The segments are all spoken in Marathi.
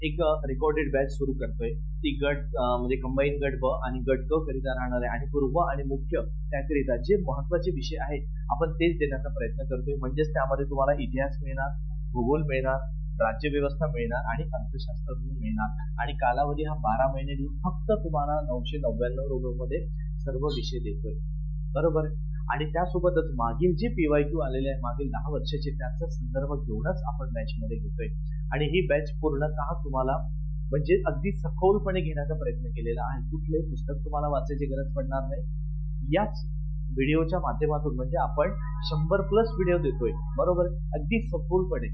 एक रेकॉर्डेड बॅच सुरू करतोय. ती म्हणजे कंबाईन गट ब आणि गट क करिता राहणार आहे आणि पूर्व आणि मुख्य त्याकरिता जे महत्वाचे विषय आहेत आपण तेच देण्याचा प्रयत्न करतोय. म्हणजेच त्यामध्ये तुम्हाला इतिहास मिळणार, भूगोल मिळणार, राज्यव्यवस्था मिळणार आणि अर्थशास्त्र मिळणार आणि कालावधी हा 12 महिने देऊन फक्त तुम्हाला 999 मध्ये सर्व विषय देतोय. बरोबर आहे. आणि त्यासोबतच मागील जे PYQ आलेले आहे मागील 10 वर्षाचे त्याचा संदर्भ घेऊनच आपण बॅच मध्ये घेतोय आणि ही बॅच पूर्णतः तुम्हाला म्हणजे अगदी सखोलपणे घेण्याचा प्रयत्न केलेला आहे. कुठलंही पुस्तक तुम्हाला वाचायची गरज पडणार नाही. याच व्हिडिओच्या माध्यमातून म्हणजे आपण 100+ व्हिडिओ देतोय, बरोबर, अगदी सखोलपणे.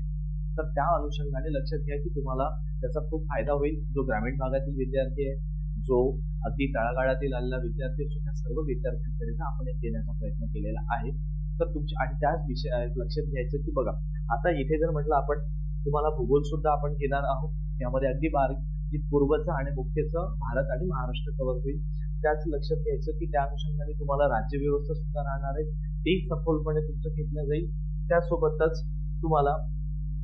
तर त्या अनुषंगाने लक्षात घ्या की तुम्हाला त्याचा खूप फायदा होईल. जो ग्रामीण भागातील विद्यार्थी आहे, जो अगदी तळागाळातील आलेला विद्यार्थी असतो, त्या सर्व विद्यार्थ्यांकरिता आपण एक देण्याचा प्रयत्न केलेला आहे. तर तुमच्या आणि त्याच विषय लक्षात घ्यायचं की बघा आता इथे जर म्हटलं आपण तुम्हाला भूगोल सुद्धा आपण घेणार आहोत. त्यामध्ये अगदी बारीक जी पूर्वचं आणि मुख्यचं भारत आणि महाराष्ट्र कव्हर होईल. त्याच लक्षात घ्यायचं की त्या अनुषंगाने तुम्हाला राज्यव्यवस्था सुद्धा राहणार आहे, ते सखोलपणे तुमचं घेतलं जाईल. त्यासोबतच तुम्हाला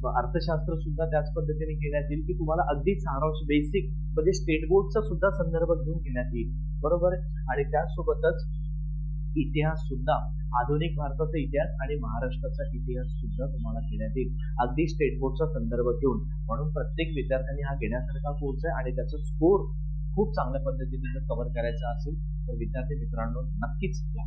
अर्थशास्त्र सुद्धा त्याच पद्धतीने घेण्यात येईल की तुम्हाला अगदी सारांश बेसिक म्हणजे स्टेट बोर्डचा सुद्धा संदर्भ घेऊन घेण्यात येईल, बरोबर आहे. आणि त्यासोबतच इतिहास सुद्धा आधुनिक भारताचा इतिहास आणि महाराष्ट्राचा इतिहास सुद्धा तुम्हाला घेण्यात येईल अगदी स्टेट बोर्डचा संदर्भ घेऊन. म्हणून प्रत्येक विद्यार्थ्यांनी हा घेण्यासारखा कोर्स आहे आणि त्याचा स्कोर खूप चांगल्या पद्धतीने जर कव्हर करायचा असेल तर विद्यार्थी मित्रांनो नक्कीच घ्या.